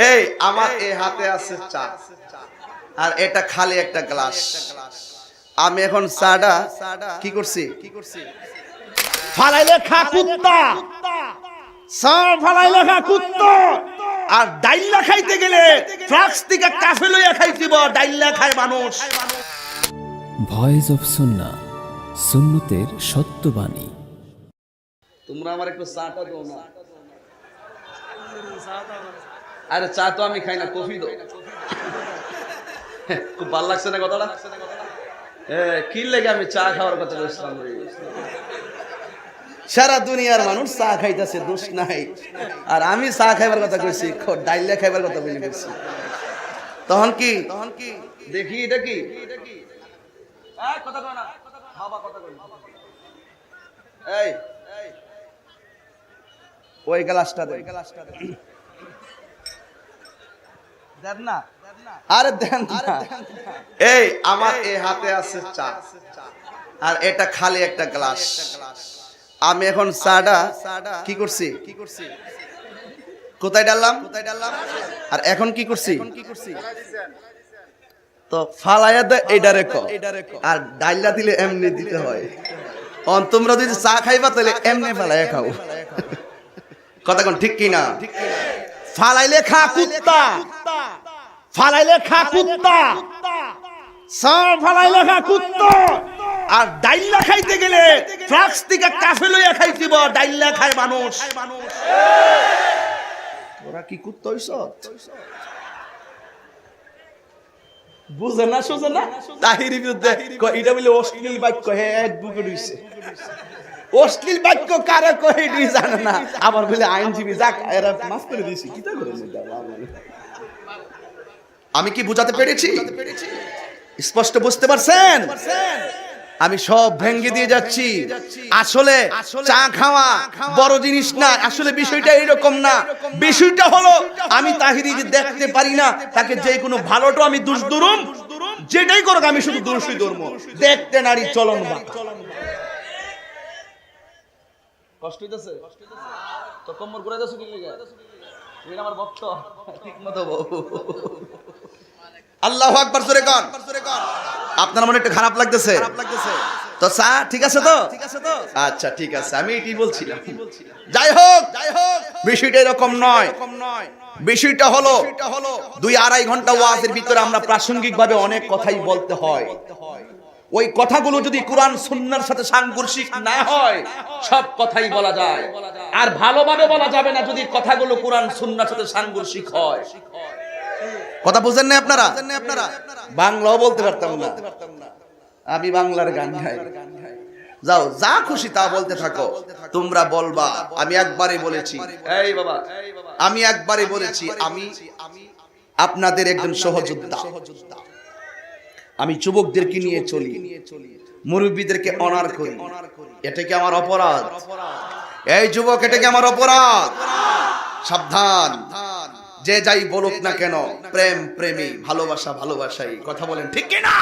এই আমার এই হাতে আছে চা, আর এটা খালি একটা গ্লাস। আমি এখন চাটা কি করছি? ফালাইলে খা কুত্তা, চা ফালাইলে খা কুত্তা। আর ডাইল্লা খাইতে গেলে ফ্লাক্স থেকে কাফে লইয়া খাইতিব, ডাইল্লা খায় মানুষ। ভয়েস অফ সুন্নাহ, সুন্নতের সত্যবাণী। তোমরা আমার একটু চাটা দাও না। আরে চা তো আমি খাই না, কফি দাও। খুব ভালো লাগছে না কথাটা? কি লেগে আমি চা খাওয়ার কথা বলছিলাম? সারা দুনিয়ার মানুষ চা খাইতেছে, দোষ নাই। আর আমি চা খাইবার কথা কইছি, ডাইলা খাইবার কথা বলে গেছি। তখন কি দেখি এটা কি কথা কয় না বাবা, কথা কয় না। এই ওই গ্লাসটা দে, দেন না। আরে দেন না। এই আমার এই হাতে আছে চা, আর এটা খালি একটা গ্লাস। আমি এখন চাটা কি করছি? কোথায় ডাললাম? আর এখন কি করছি? তো ফালাইয়া দে এইটা রেখো, আর ডাইলা দিলে এমনি দিতে হয়। তোমরা যদি চা খাইবা তাহলে এমনি ফালাইয়া খাও। কথা কোন ঠিক কিনা? ফালাইলে খা কুত্তা, ফালাইলে খা কুত্তা, চা ফালাইলে খা কুত্তা। আর ডাইল্লা খাইতে গেলে ফ্লাক্স থেকে কাফে লইয়া খাইতিব, ডাইল্লা খায় মানুষ। ওরা কি কুত্তা হইছ? বুঝে না সোজে না? তাহিরি বিরুদ্ধে এটা বলে অশ্লীল বাক্য, এক বুকে রইছে। অশ্লীল বাক্য কারে কই দুই জানে না, আবার বলে আইনজীবী। যাক, এরা মাফ করে দিয়েছি। কি তা করে? আমি কি বুঝাতে পেরেছি? স্পষ্ট বুঝতে পারছেন? আমি সব ভেঙ্গে দিয়ে যাচ্ছি। আসলে চা খাওয়া বড় জিনিস না। আসলে বিষয়টা এরকম না। বিষয়টা হলো আমি তাহিরি যে দেখতে পারি না, তাকে যে কোনো ভালোটা আমি দোষ দূরম, যেটাই করুক আমি শুধু দোষই ধর্ম। দেখতে নারী চলন বা কষ্ট হইতেছে তো কোমর ঘুরে যাচ্ছে কি লাগা? এটা আমার ভক্ত ঠিকমতো বউ। আল্লাহু আকবার, জোরে কান। আপনার মনে একটু খারাপ লাগতেছে তো চা ঠিক আছে তো? আচ্ছা ঠিক আছে, আমি এটাই বলছিলাম। যাই হোক, বিষয়টা এরকম নয়। বিষয়টা হলো 2-2.5 ঘন্টা ওয়াজের ভিতরে আমরা প্রাসঙ্গিক ভাবে অনেক কথাই বলতে হয়। ওই কথাগুলো যদি কোরআন সুন্নাহর সাথে সাংঘর্ষিক না হয়, সব কথাই বলা যায়। আর ভালোভাবে বলা যাবে না যদি কথাগুলো কোরআন সুন্নাহর সাথে সাংঘর্ষিক হয়। কথা বুঝেন না আপনারা? বাংলাও বলতে পারতাম না, আমি বাংলার গান গাই। যাও, যা খুশি তা বলতে থাকো। তোমরা বলবা আমি একবারই বলেছি। এই বাবা, আমি একবারই বলেছি, আমি আপনাদের একজন সহযোদ্ধা। আমি যুবকদেরকে নিয়ে চলি, মুরব্বীদেরকে অনার করি। এটা কি আমার অপরাধ? এই যুবক, এটা কি আমার অপরাধ? সাবধান, যে যাই বলুক না কেন, প্রেম প্রেমী, ভালোবাসা ভালোবাসাই। কথা বলেন ঠিক কিনা?